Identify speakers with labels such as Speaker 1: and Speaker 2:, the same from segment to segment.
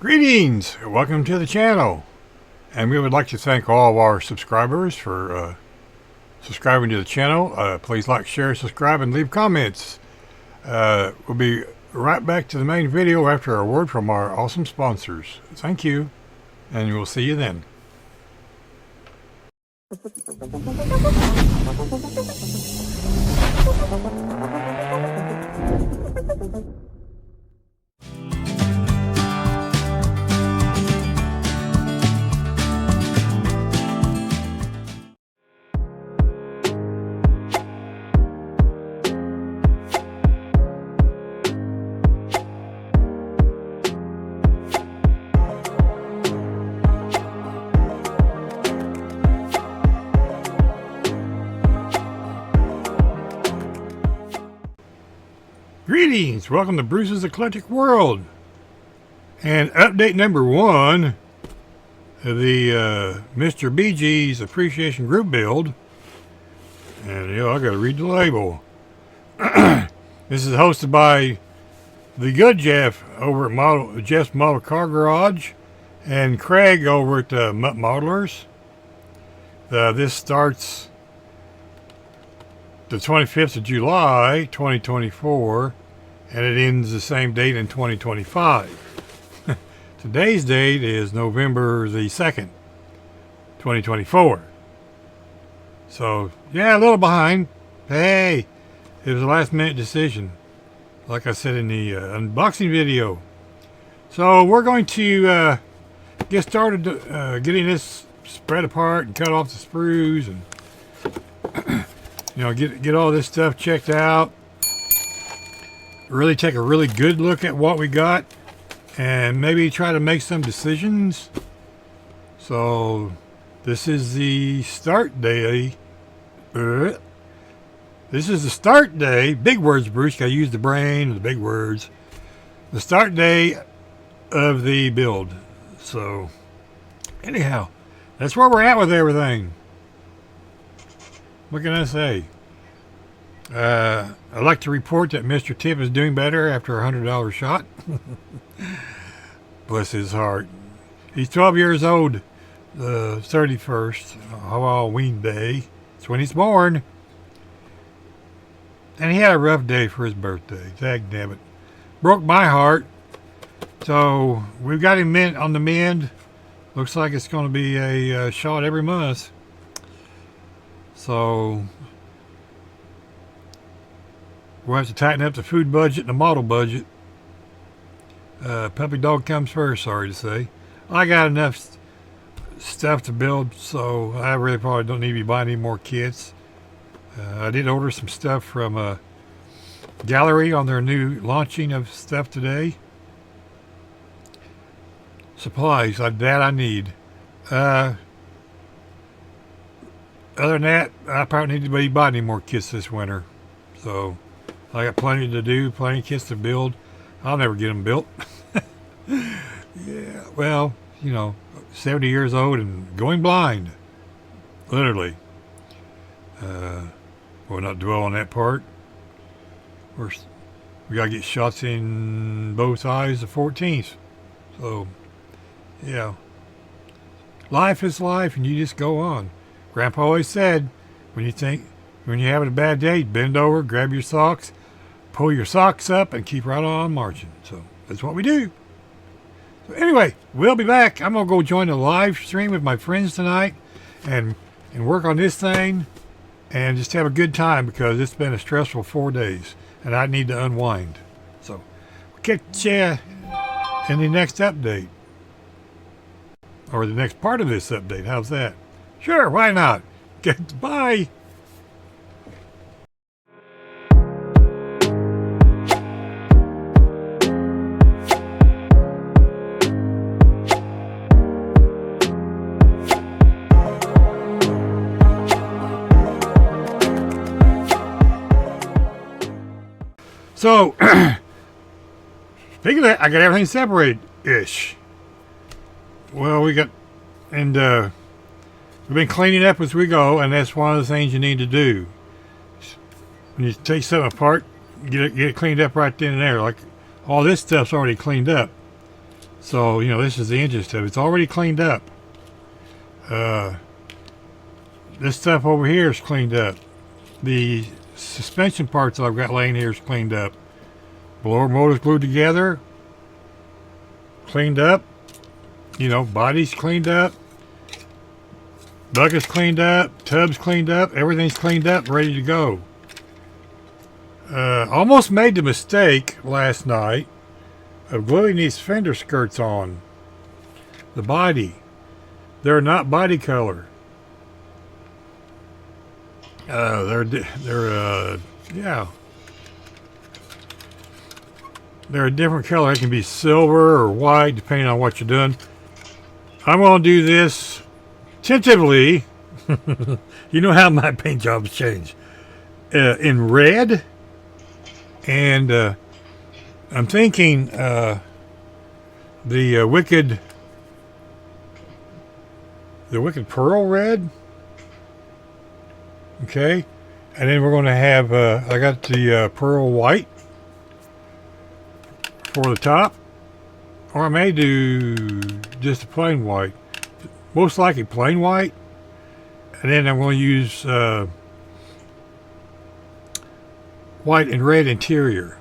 Speaker 1: Greetings! Welcome to the channel. And we would like to thank all of our subscribers for subscribing to the channel. Please like, share, subscribe, and leave comments. We'll be right back to the main video after a word from our awesome sponsors. Thank you, and we'll see you then. Greetings! Welcome to Bruce's Eclectic World. And update number 1 of the Mr. BG's Appreciation Group build. And I gotta read the label. This is hosted by the good Jeff over at Jeff's Model Car Garage and Craig over at MuttModelers. This starts the 25th of July 2024 and it ends the same date in 2025. Today's date is November the 2nd 2024. So yeah, a little behind. Hey, it was a last minute decision like I said in the unboxing video. So we're going to get started getting this spread apart and cut off the sprues and get all this stuff checked out. Really take a really good look at what we got and maybe try to make some decisions. So this is the start day. This is the start day. Big words, Bruce. Gotta use the brain and the big words. The start day of the build. So anyhow, that's where we're at with everything. What can I say? I'd like to report that Mr. Tip is doing better after a $100 shot. Bless his heart. He's 12 years old, the 31st, Halloween day. That's when he's born. And he had a rough day for his birthday. Dagnabbit. Broke my heart. So we've got him on the mend. Looks like it's going to be a shot every month. So we'll have to tighten up the food budget and the model budget. Puppy dog comes first, sorry to say. I got enough stuff to build, so I really probably don't need to be buying any more kits. I did order some stuff from Gaahleri on their new launching of stuff today. Supplies, that I need. Other than that, I probably need to be buying any more kits this winter. So I got plenty to do, plenty of kits to build. I'll never get them built. Yeah, well, 70 years old and going blind. Literally. We'll not dwell on that part. We got to get shots in both eyes the 14th. So, yeah. Life is life and you just go on. Grandpa always said, when you're having a bad day, bend over, grab your socks, pull your socks up, and keep right on marching. So that's what we do. So anyway, we'll be back. I'm going to go join a live stream with my friends tonight and work on this thing and just have a good time because it's been a stressful 4 days and I need to unwind. So we'll catch you in the next update or the next part of this update. How's that? Sure, why not? Bye. So, speaking of that, I got everything separated-ish. Well, we've been cleaning up as we go, and that's one of the things you need to do. When you take something apart, get it cleaned up right then and there. Like, all this stuff's already cleaned up. So, you know, this is the engine stuff. It's already cleaned up. This stuff over here is cleaned up. The suspension parts that I've got laying here is cleaned up. Blower motor's glued together. Cleaned up. You know, body's cleaned up. Bucket's cleaned up. Tub's cleaned up. Everything's cleaned up, ready to go. Almost made the mistake last night of gluing these fender skirts on the body. They're not body color. They're a different color. It can be silver or white depending on what you're doing. I'm going to do this tentatively. You know how my paint jobs change. In red, and I'm thinking the wicked pearl red. Okay, and then we're going to have I got the pearl white for the top, or I may do just a plain white. Most likely plain white, and then I'm going to use white and red interior.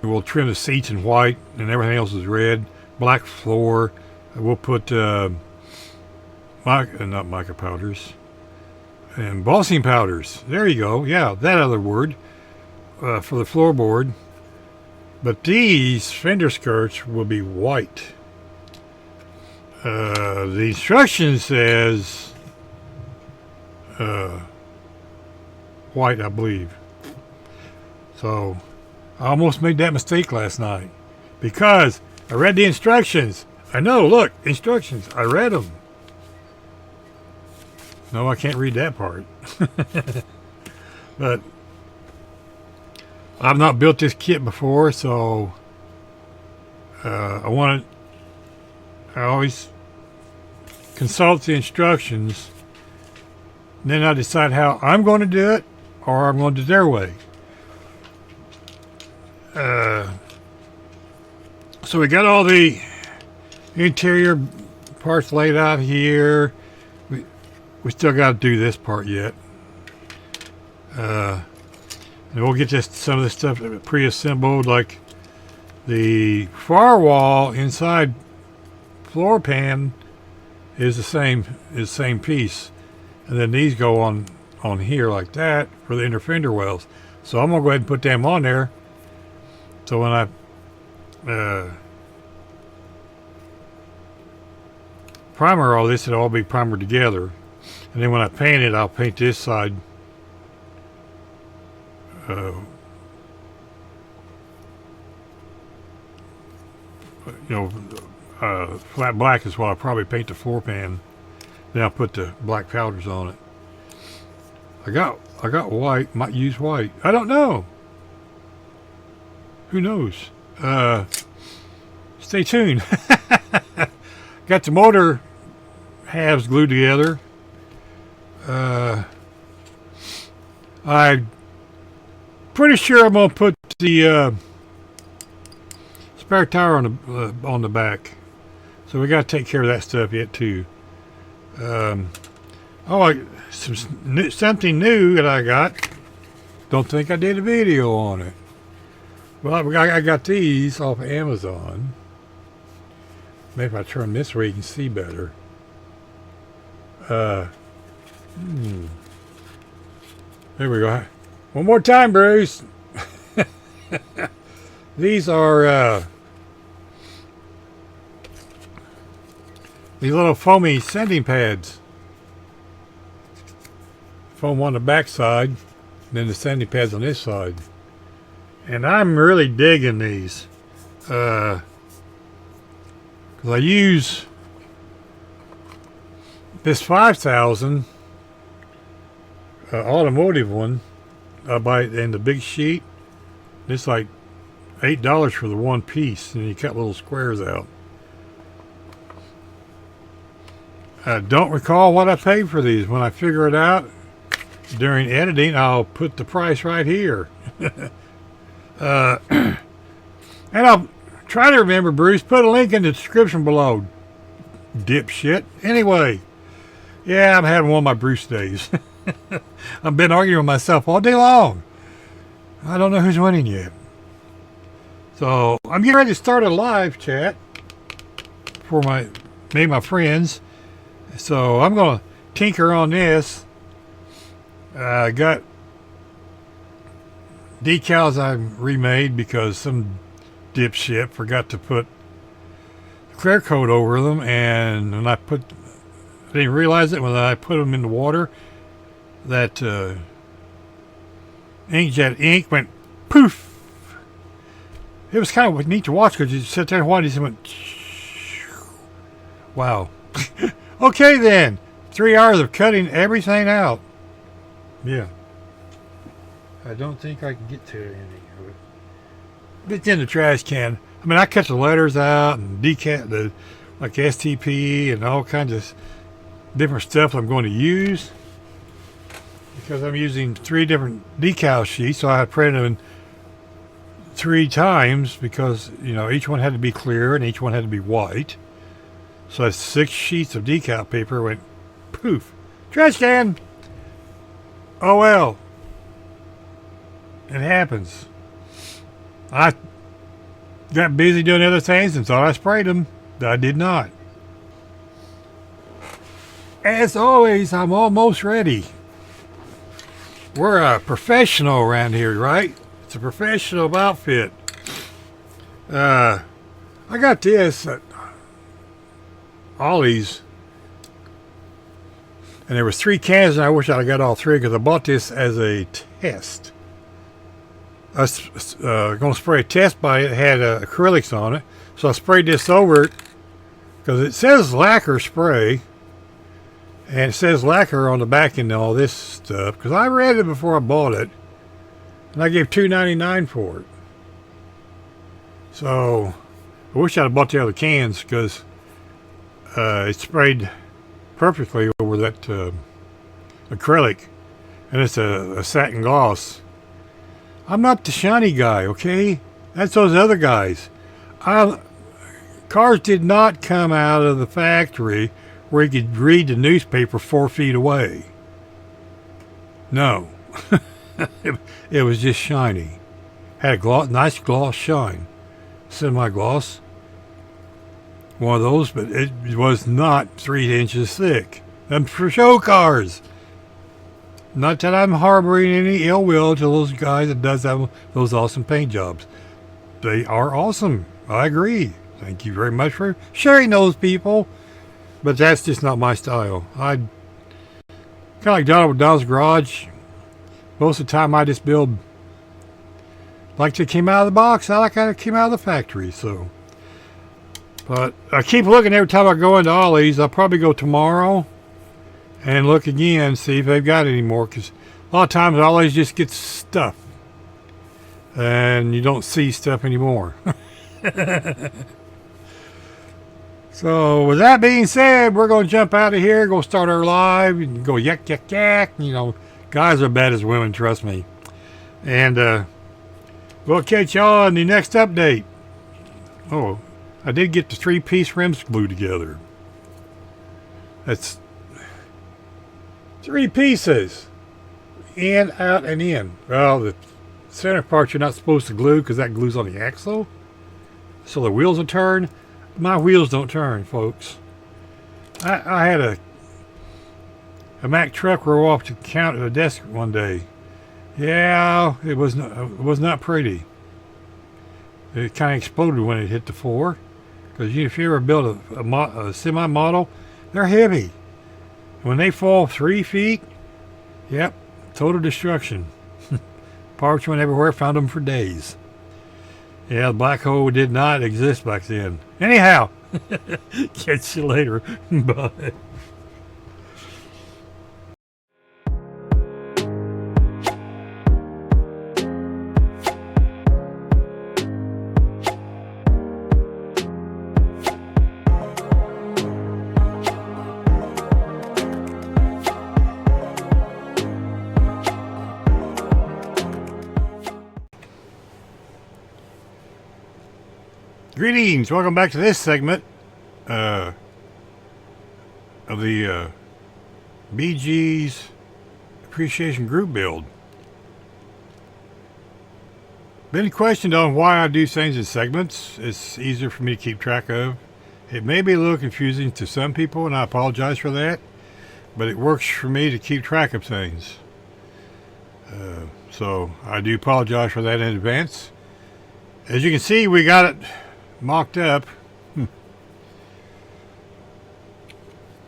Speaker 1: We'll trim the seats in white, and everything else is red. Black floor. We'll put not mica powders, and embossing powders. There you go. Yeah, that other word for the floorboard. But these fender skirts will be white. The instruction says white, I believe. So I almost made that mistake last night because I read the instructions. I know, look, instructions. I read them. No, I can't read that part. But I've not built this kit before, so I always consult the instructions, and then I decide how I'm going to do it, or I'm going to do their way. So we got all the interior parts laid out here. We still got to do this part yet. And we'll get some of this stuff pre-assembled, like the firewall inside floor pan is the same piece, and then these go on here like that for the inner fender wells. So I'm gonna go ahead and put them on there. So when I primer all this, it'll all be primered together, and then when I paint it, I'll paint this side flat black is what I'll probably paint the floor pan. Then I'll put the black powders on it. I got white. Might use white. I don't know. Who knows? Stay tuned. Got the motor halves glued together. I'm pretty sure I'm gonna put the spare tire on the back. So we got to take care of that stuff yet too. Something new that I got. Don't think I did a video on it. Well, I got these off of Amazon. Maybe if I turn this way you can see better. There we go. One more time, Bruce. These are these little foamy sanding pads. Foam on the back side, and then the sanding pads on this side. And I'm really digging these. Because I use this 5000 automotive one. I buy it in the big sheet. It's like $8 for the one piece, and you cut little squares out. I don't recall what I paid for these. When I figure it out during editing, I'll put the price right here. And I'll try to remember, Bruce. Put a link in the description below. Dipshit. Anyway, yeah, I'm having one of my Bruce days. I've been arguing with myself all day long. I don't know who's winning yet. So I'm getting ready to start a live chat for my friends. So I'm gonna tinker on this. I got decals I remade because some dipshit forgot to put clear coat over them, and when I didn't realize it when I put them in the water, that inkjet ink went poof. It was kind of neat to watch because you sit there and watch it and went, wow. Okay then, 3 hours of cutting everything out. Yeah. I don't think I can get to anything of it. It's in the trash can. I mean, I cut the letters out and like STP and all kinds of different stuff I'm going to use. Because I'm using 3 different decal sheets, so I had printed them 3 times because, each one had to be clear and each one had to be white. So that's 6 sheets of decal paper went poof. Trash can! Oh well. It happens. I got busy doing other things and thought I sprayed them. I did not. As always, I'm almost ready. We're a professional around here, right? It's a professional outfit. I got this at Ollie's. And there was 3 cans, and I wish I'd got all 3 because I bought this as a test. I was going to spray a test by it. It had acrylics on it. So I sprayed this over it because it says lacquer spray. And it says lacquer on the back end and all this stuff. Because I read it before I bought it. And I gave $2.99 for it. So I wish I'd bought the other cans because it sprayed perfectly over that acrylic. And it's a satin gloss. I'm not the shiny guy, okay? That's those other guys. Cars did not come out of the factory where you could read the newspaper 4 feet away. No. It was just shiny. Had a nice gloss shine. Semi-gloss. One of those, but it was not 3 inches thick. Them for show cars. Not that I'm harboring any ill will to those guys that does have those awesome paint jobs. They are awesome. I agree. Thank you very much for sharing those, people. But that's just not my style. Kind of like Donald's Garage. Most of the time I just build like they came out of the box. I like how it came out of the factory. So, but I keep looking every time I go into Ollie's. I'll probably go tomorrow and look again, see if they've got any more. Because a lot of times Ollie's just gets stuff. And you don't see stuff anymore. So with that being said, we're going to jump out of here, go start our live, and go yak, yak, yak. Guys are bad as women, trust me. And we'll catch y'all in the next update. Oh, I did get the 3-piece rims glued together. That's 3 pieces. In, out, and in. Well, the center part you're not supposed to glue because that glues on the axle. So the wheels will turn. My wheels don't turn, folks. I had a Mack truck roll off the counter the desk one day. Yeah, it was not pretty. It kind of exploded when it hit the floor. Because if you ever build a semi-model, they're heavy. When they fall 3 feet, yep, total destruction. Parts went everywhere, found them for days. Yeah, the black hole did not exist back then. Anyhow, catch you later. Bye. Greetings, welcome back to this segment of the BG's Appreciation Group build. Been questioned on why I do things in segments. It's easier for me to keep track of. It may be a little confusing to some people, and I apologize for that, but it works for me to keep track of things. So I do apologize for that in advance. As you can see, we got it mocked up.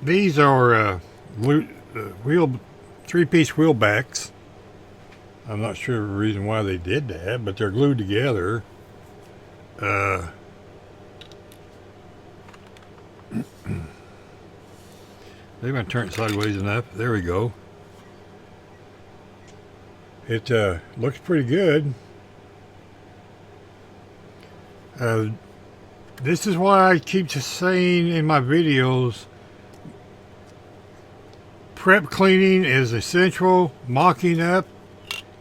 Speaker 1: These are three-piece wheel backs. I'm not sure the reason why they did that, but they're glued together. Maybe I turn it sideways enough. There we go. It looks pretty good. This is why I keep just saying in my videos, prep cleaning is essential. Mocking up,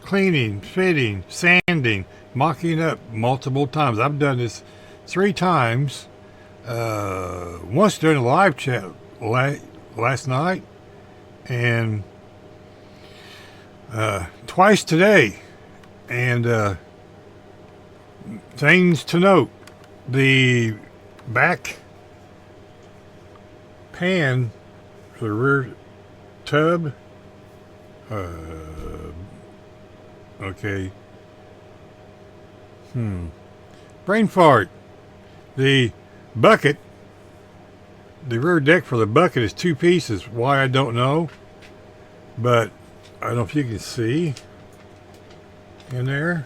Speaker 1: cleaning, fitting, sanding, mocking up multiple times. I've done this 3 times. Once during a live chat last night, and twice today. And things to note: the back pan for the rear tub, okay, brain fart. The bucket, the rear deck for the bucket is 2 pieces. Why, I don't know, but I don't know if you can see in there,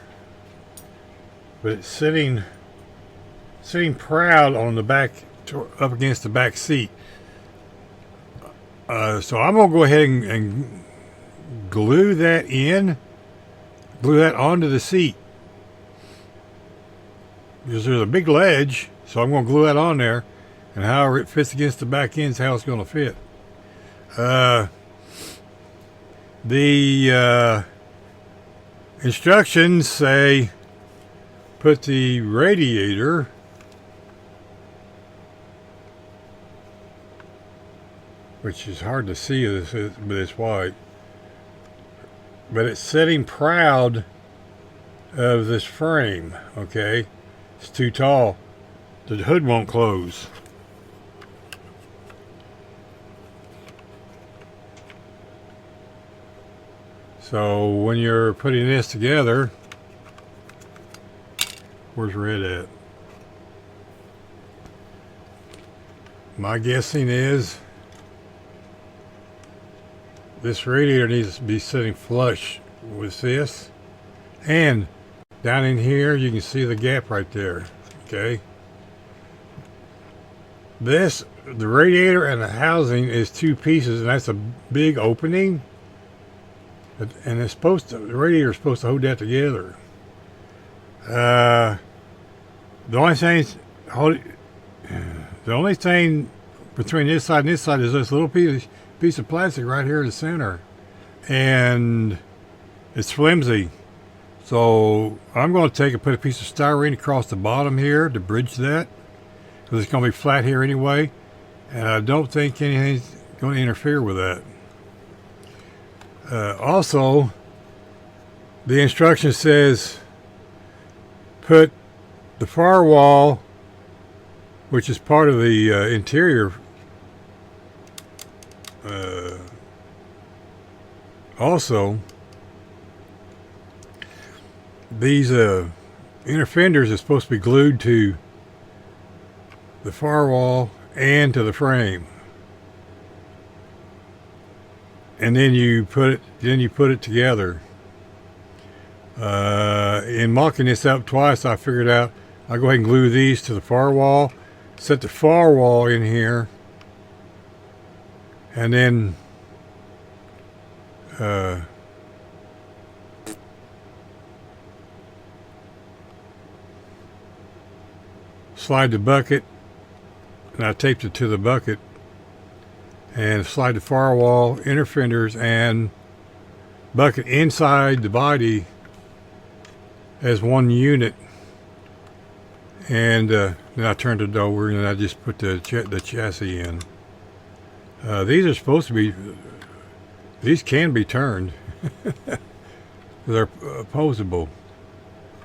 Speaker 1: but it's sitting proud on the back, up against the back seat. So I'm gonna go ahead and glue that onto the seat, because there's a big ledge. So I'm gonna glue that on there, and however it fits against the back end is how it's gonna fit. The instructions say put the radiator which is hard to see, but it's white. But it's sitting proud of this frame, okay? It's too tall. The hood won't close. So when you're putting this together, where's red at? My guessing is this radiator needs to be sitting flush with this, and down in here you can see the gap right there, okay? The radiator and the housing is 2 pieces, and that's a big opening, and the radiator is supposed to hold that together. The only thing between this side and this side is this little piece of plastic right here in the center, and it's flimsy. So I'm going to put a piece of styrene across the bottom here to bridge that, because it's going to be flat here anyway, and I don't think anything's going to interfere with that. Also, the instruction says put the firewall, which is part of the interior, also these inner fenders are supposed to be glued to the firewall and to the frame, and then you put it together. In mocking this up twice, I figured out I'll go ahead and glue these to the firewall, set the firewall in here, and then slide the bucket, and I taped it to the bucket, and slide the firewall, inner fenders, and bucket inside the body as one unit. And Then I turned it over and I just put the chassis in. These are supposed to be, these can be turned. They're opposable.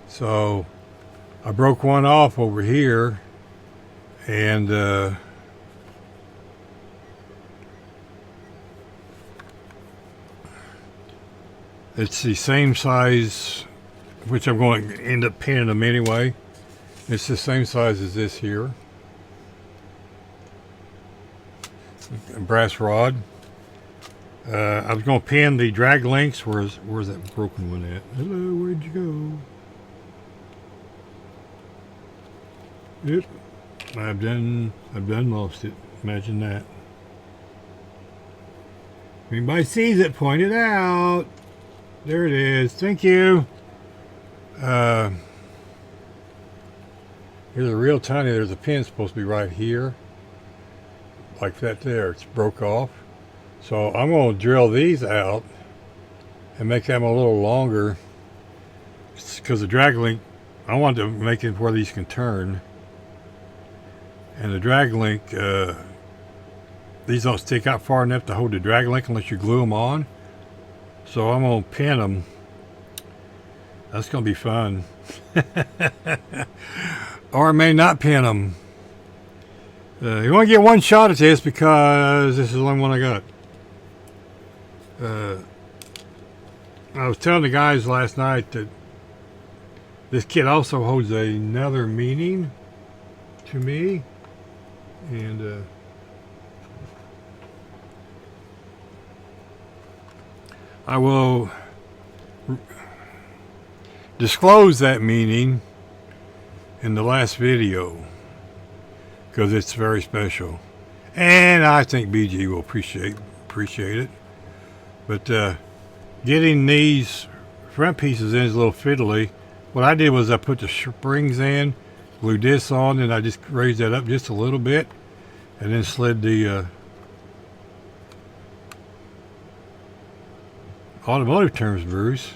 Speaker 1: So I broke one off over here, and it's the same size, which I'm going to end up pinning them anyway. It's the same size as this here. A brass rod. I was going to pin the drag links. Where's that broken one at? Hello, where'd you go? Yep, I've done lost it. Imagine that. If anybody sees it, point it out. There it is. Thank you. Here's a real tiny. There's a pin supposed to be right here, like that. There, it's broke off. So I'm going to drill these out and make them a little longer, because the drag link, I want to make it where these can turn. And the drag link, these don't stick out far enough to hold the drag link unless you glue them on. So I'm going to pin them. That's going to be fun. Or I may not pin them. You want to get one shot at this because this is the only one I got. I was telling the guys last night that this kit also holds another meaning to me, and I will disclose that meaning in the last video because it's very special, and I think BG will appreciate it. But getting these front pieces in is a little fiddly. What I did was I put the springs in, glued this on, and I just raised that up just a little bit, and then slid the automotive terms, Bruce,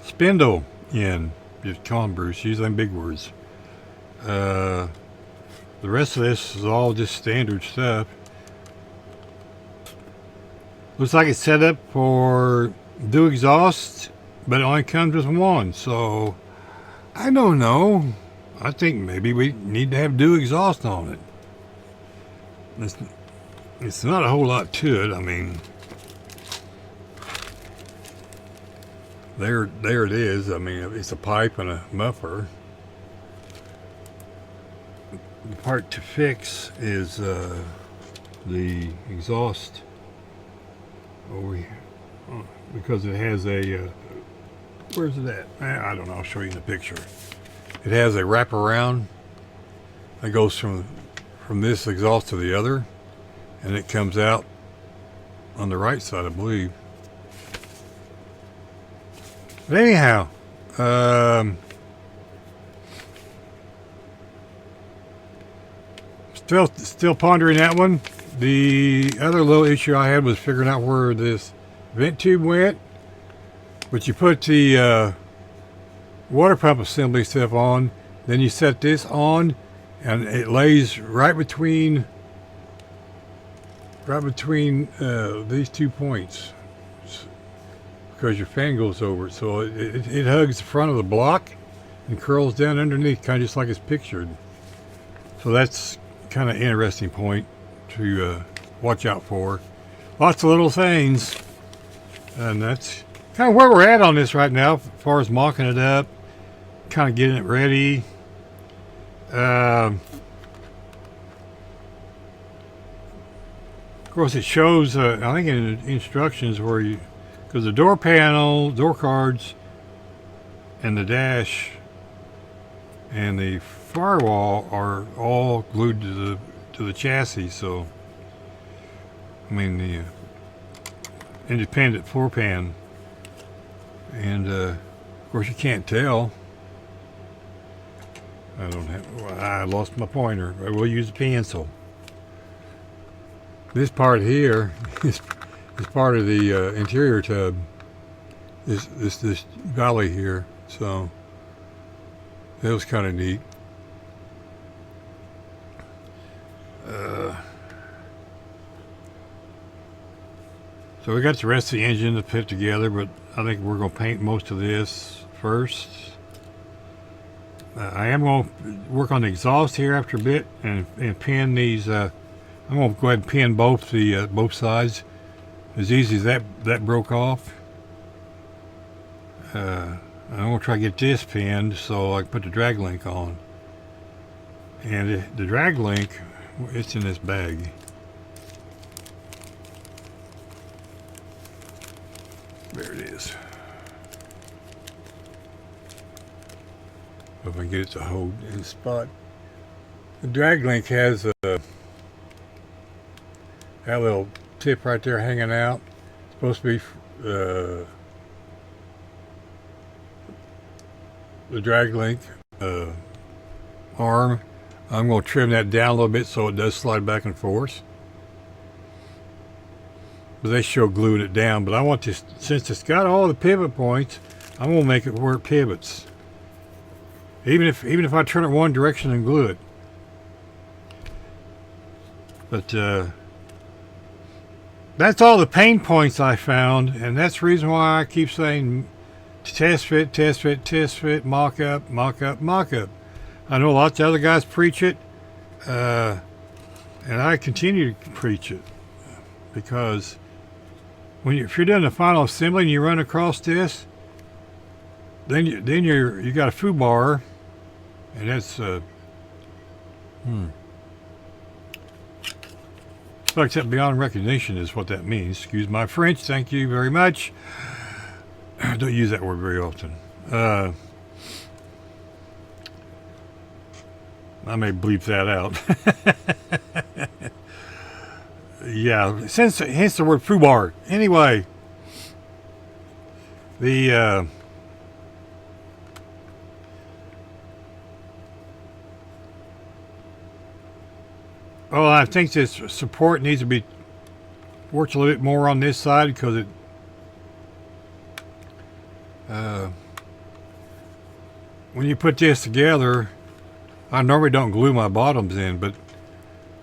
Speaker 1: spindle in. Just call them, Bruce. Use them big words. The rest of this is all just standard stuff. Looks like it's set up for do exhaust, but it only comes with one. So I don't know. I think maybe we need to have do exhaust on it. It's not a whole lot to it. I mean, there it is. I mean, it's a pipe and a muffler. The part to fix is the exhaust over here, because it has a where's it at? I don't know. I'll show you in the picture. It has a wraparound that goes from this exhaust to the other, and it comes out on the right side, I believe. But anyhow, still pondering that one. The other little issue I had was figuring out where this vent tube went. But you put the water pump assembly stuff on, then you set this on, and it lays right between these 2 points, because your fan goes over it. So it hugs the front of the block and curls down underneath, kind of just like it's pictured. So that's kind of an interesting point to watch out for. Lots of little things, and that's kind of where we're at on this right now, as far as mocking it up, kind of getting it ready. Of course, it shows, I think in the instructions where you, because the door panel, door cards, and the dash, and the firewall are all glued to the chassis. So, I mean, the independent floor pan. And of course, you can't tell. I lost my pointer. I will use a pencil. This part here is part of the interior tub. This Gaahleri here. So that was kind of neat. So we got the rest of the engine to put together, but I think we're going to paint most of this first. I am going to work on the exhaust here after a bit and pin these. I'm going to go ahead and pin both sides. As easy as that broke off. I'm going to try to get this pinned so I can put the drag link on. And the drag link, it's in this bag. There it is. If I can get it to hold in the spot. The drag link has that little tip right there hanging out. It's supposed to be the drag link arm. I'm going to trim that down a little bit so it does slide back and forth. But they show gluing it down. But I want this, since it's got all the pivot points, I'm going to make it where it pivots. Even if I turn it one direction and glue it. But that's all the pain points I found, and that's the reason why I keep saying test fit, test fit, test fit, mock up, mock up, mock up. I know lots of other guys preach it, and I continue to preach it because if you're doing the final assembly and you run across this, then you got a foobar, and that's except beyond recognition is what that means. Excuse my French. Thank you very much. I don't use that word very often. I may bleep that out. Yeah, hence the word foobar. Anyway, I think this support needs to be worked a little bit more on this side because it when you put this together, I normally don't glue my bottoms in, but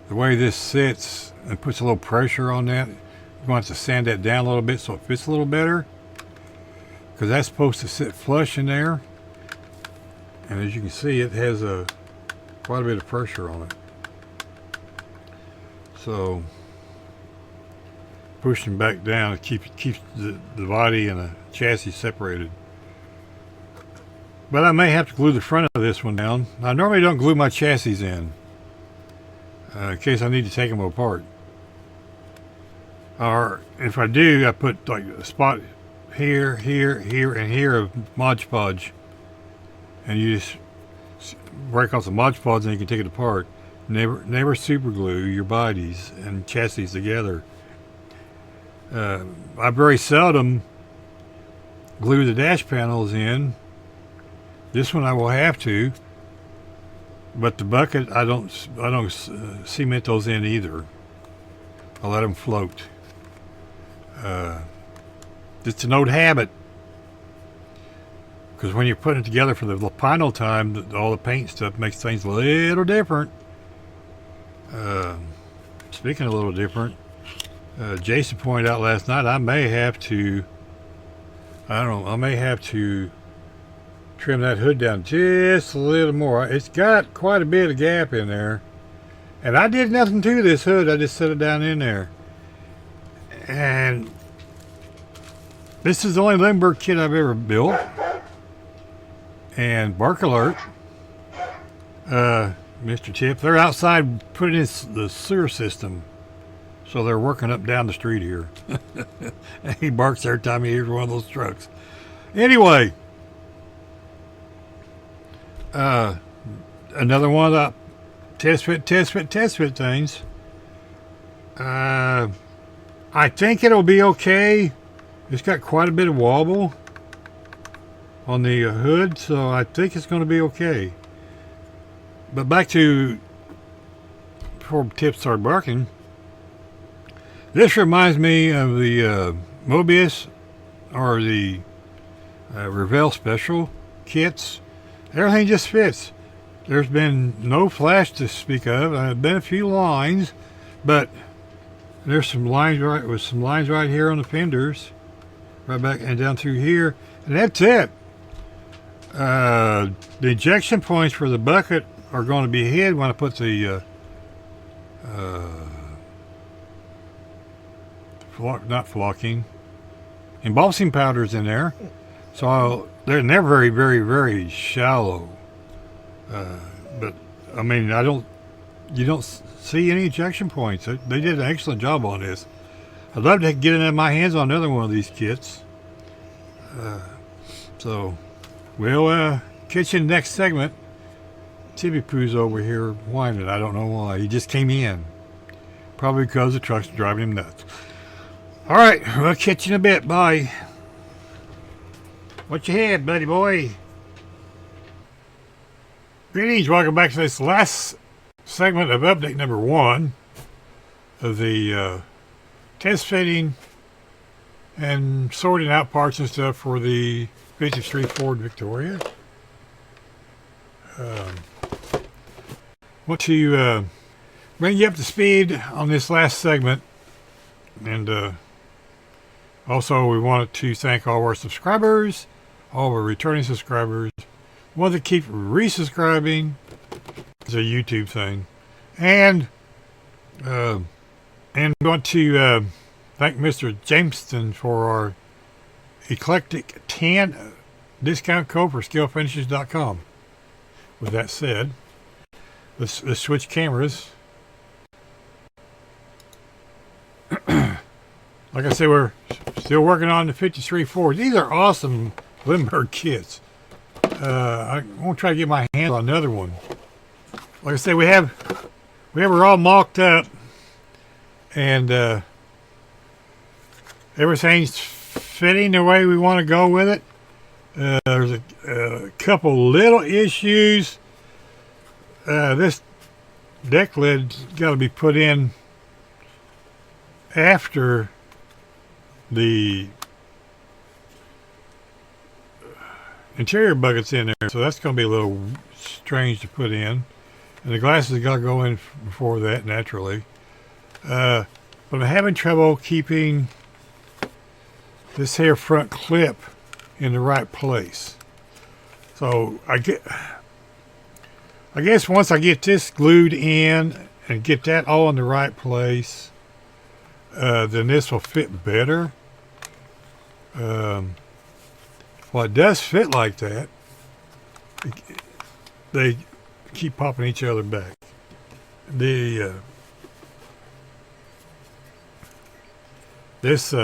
Speaker 1: the way this sits and puts a little pressure on that, you're going to have to sand that down a little bit so it fits a little better, because that's supposed to sit flush in there, and as you can see, it has quite a bit of pressure on it. So pushing back down to keep the body and the chassis separated. But I may have to glue the front of this one down. I normally don't glue my chassis in case I need to take them apart. Or if I do, I put like a spot here, here, here, and here of Mod Podge, and you just break off the Mod Podge and you can take it apart. Never super glue your bodies and chassis together. I very seldom glue the dash panels in. This one I will have to, but the bucket I don't cement those in either. I let them float. It's an old habit, because when you're putting it together for the final time, all the paint stuff makes things a little different. Speaking of a little different, Jason pointed out last night I may have to trim that hood down just a little more. It's got quite a bit of gap in there, and I did nothing to this hood. I just set it down in there, and this is the only Lindbergh kit I've ever built. And bark alert, Mr. Tip, they're outside putting in the sewer system, so they're working up down the street here. He barks every time he hears one of those trucks. Anyway, another one of the test fit things. I think it'll be okay. It's got quite a bit of wobble on the hood, so I think it's going to be okay. But back to before Tip started barking, this reminds me of the Mobius or the Revell Special kits. Everything just fits. There's been no flash to speak of. There have been a few lines, but There's some lines right here on the fenders, right back and down through here, and that's it. The injection points for the bucket are going to be hid when I put the not flocking, embossing powders in there. So they're very, very, very shallow. But I mean, you don't see any ejection points. They did an excellent job on this. I'd love to get in my hands on another one of these kits. So we'll catch you in the next segment. Tippy Poo's over here whining. I don't know why. He just came in. Probably because the truck's driving him nuts. All right, we'll catch you in a bit. Bye. What you had, buddy boy? Greetings. Welcome back to this last segment of update number 1 of the test fitting and sorting out parts and stuff for the 53 Ford Victoria. Want to bring you up to speed on this last segment, and also we wanted to thank all our subscribers, all of our returning subscribers, want to keep resubscribing. It's a YouTube thing, and want to thank Mr. Jameson for our eclectic 10 discount code for scalefinishes.com. With that said, let's switch cameras. Like I said, we're still working on the 53 Ford. These are awesome Lindbergh kits. I want to try to get my hands on another one. Like I said, we have her all mocked up, and everything's fitting the way we want to go with it. There's a couple little issues. This deck lid's got to be put in after the interior bucket's in there, so that's going to be a little strange to put in. And the glasses got to go in before that, naturally. But I'm having trouble keeping this here front clip in the right place. So I guess once I get this glued in and get that all in the right place, then this will fit better. Well, it does fit like that. They keep popping each other back. The this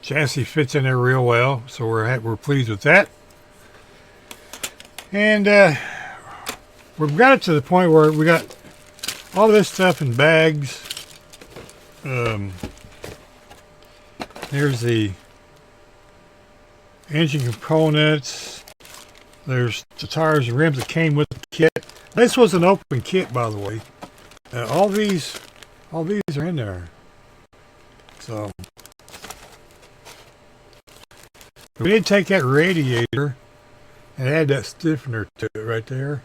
Speaker 1: chassis fits in there real well, so we're pleased with that. And we've got it to the point where we got all this stuff in bags. There's the engine components. There's the tires and rims that came with the kit. This was an open kit, by the way. All these are in there. So we did take that radiator and add that stiffener to it right there,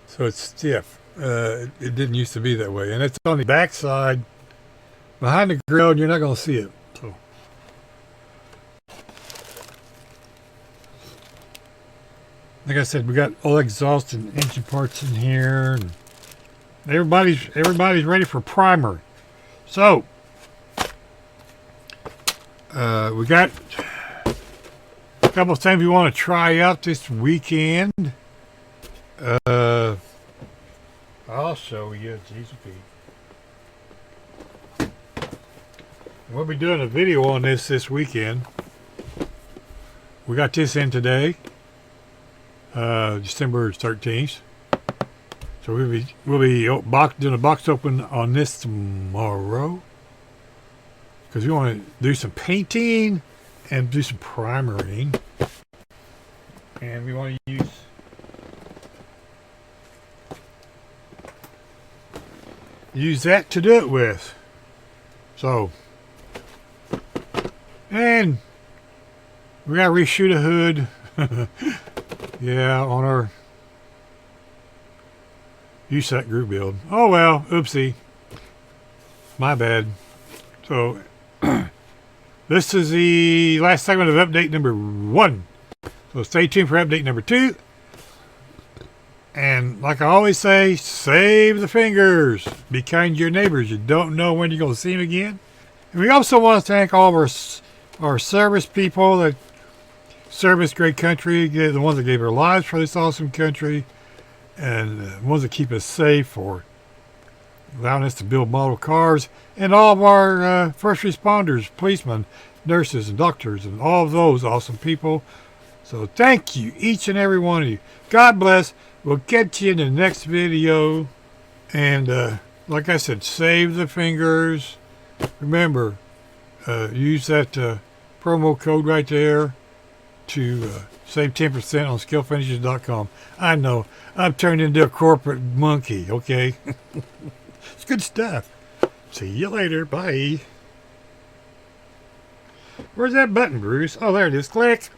Speaker 1: so it's stiff. It didn't used to be that way, and it's on the back side behind the grill, and you're not going to see it. So like I said, we got all exhaust and engine parts in here, and everybody's ready for primer. So we got a couple of things we want to try out this weekend. I'll show you. Jesus Pete. We'll be doing a video on this weekend. We got this in today, December 13th. So we'll be doing a box open on this tomorrow, because we want to do some painting and do some primering, and we want to use that to do it with. So, and we gotta reshoot a hood. Yeah, on our You set group build. Oh well, oopsie. My bad. So, this is the last segment of update number 1. So stay tuned for update number 2. And like I always say, save the fingers. Be kind to your neighbors. You don't know when you're going to see them again. And we also want to thank all of our service people that serve this great country, the ones that gave their lives for this awesome country, and the ones that keep us safe, for allowing us to build model cars, and all of our first responders, policemen, nurses, and doctors, and all of those awesome people. So thank you, each and every one of you. God bless. We'll get you in the next video. And like I said, save the fingers. Remember, use that promo code right there to save 10% on skillfinishes.com. I know, I've turned into a corporate monkey, okay? It's good stuff. See you later. Bye. Where's that button, Bruce? Oh, there it is. Click.